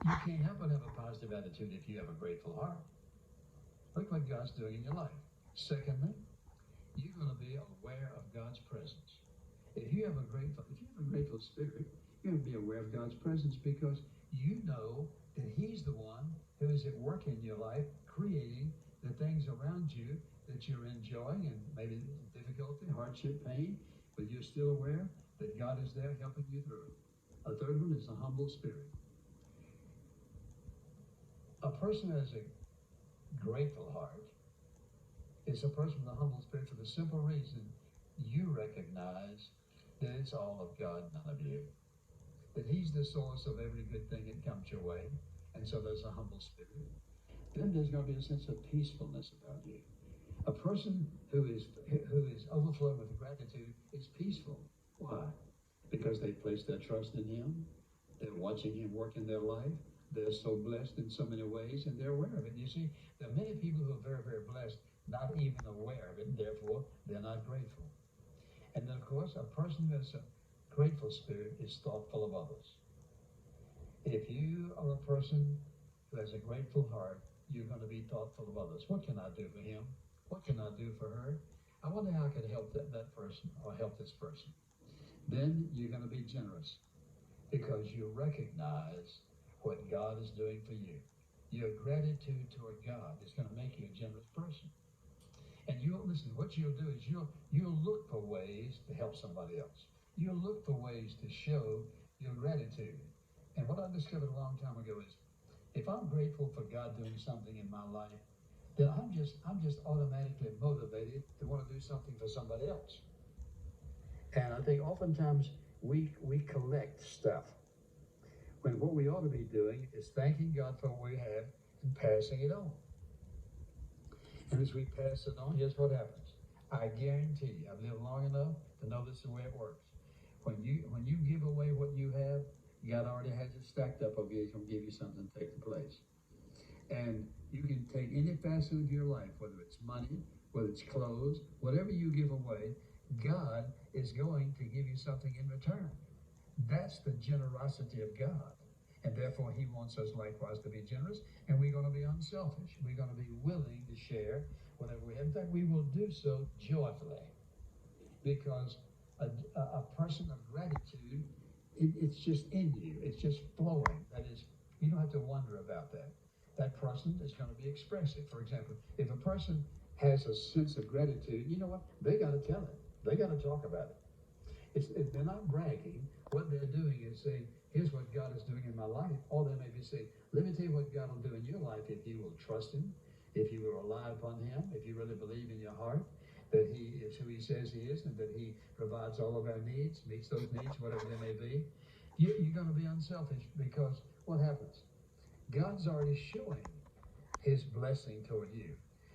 You can't help but have a positive attitude if you have a grateful heart. Look what God's doing in your life. Secondly, you're going to be aware of God's presence. If you have a grateful spirit, you're going to be aware of God's presence because you know that He's the one who is at work in your life, creating the things around you that you're enjoying, and maybe difficulty, hardship, pain, but you're still aware that God is there helping you through it. A third one is a humble spirit. A person who has a grateful heart is a person with a humble spirit for the simple reason you recognize that it's all of God, none of you. That He's the source of every good thing that comes your way. And so there's a humble spirit. Then there's going to be a sense of peacefulness about you. A person who is overflowing with gratitude is peaceful. Why? Because they place their trust in Him. They're watching Him work in their life. They're so blessed in so many ways, and they're aware of it. You see, there are many people who are very, very blessed, not even aware of it, and therefore they're not grateful. And then, of course, a person who has a grateful spirit is thoughtful of others. If you are a person who has a grateful heart, you're going to be thoughtful of others. What can I do for him? What can I do for her? I wonder how I could help that person or help this person. Then you're going to be generous because you recognize what God is doing for you. Your gratitude toward God is going to make you a generous person. And what you'll do is you'll look for ways to help somebody else. You'll look for ways to show your gratitude. And what I discovered a long time ago is if I'm grateful for God doing something in my life, then I'm just automatically motivated to want to do something for somebody else. And I think oftentimes we collect stuff when what we ought to be doing is thanking God for what we have and passing it on. And as we pass it on, here's what happens. I guarantee you, I've lived long enough to know this is the way it works. When you give away what you have, God already has it stacked up over you. He's going to give you something to take the place. And you can take any facet of your life, whether it's money, whether it's clothes, whatever you give away, God is going to give you something in return. That's the generosity of God. And therefore, He wants us likewise to be generous, and we're going to be unselfish. We're going to be willing to share whatever we have. In fact, we will do so joyfully because a person of gratitude, it's just in you. It's just flowing. That is, you don't have to wonder about that. That person is going to be expressive. For example, if a person has a sense of gratitude, you know what? They got to tell it. They got to talk about it. They're not bragging. What they're doing is saying, here's what God is doing in my life. Or they may be saying, let me tell you what God will do in your life if you will trust Him, if you will rely upon Him, if you really believe in your heart that He is who He says He is and that He provides all of our needs, meets those needs, whatever they may be. You're going to be unselfish because what happens? God's already showing His blessing toward you.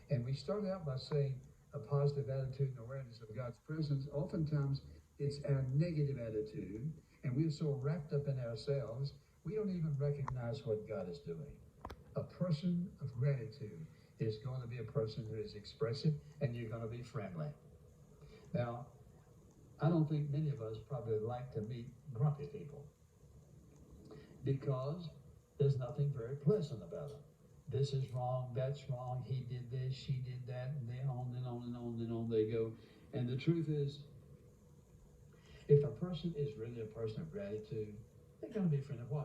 And we start out by saying a positive attitude and awareness of God's presence. Oftentimes, it's our negative attitude, and we're so wrapped up in ourselves, we don't even recognize what God is doing. A person of gratitude is going to be a person who is expressive, and you're going to be friendly. Now, I don't think many of us probably like to meet grumpy people because there's nothing very pleasant about them. This is wrong, that's wrong, he did this, she did that, and then on and on and on and on they go. And the truth is, if a person is really a person of gratitude, they're going to be friendly. Why?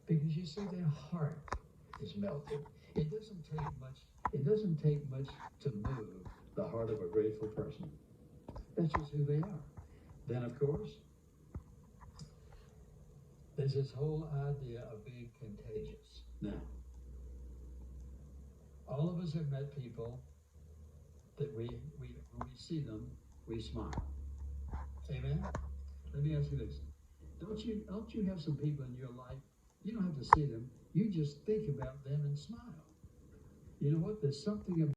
Because you see their heart is melted. It doesn't take much to move the heart of a grateful person. That's just who they are. Then, of course, there's this whole idea of being contagious. Now, all of us have met people that when we see them, we smile. Amen? Let me ask you this. Don't you have some people in your life, you don't have to see them, you just think about them and smile. You know what? There's something about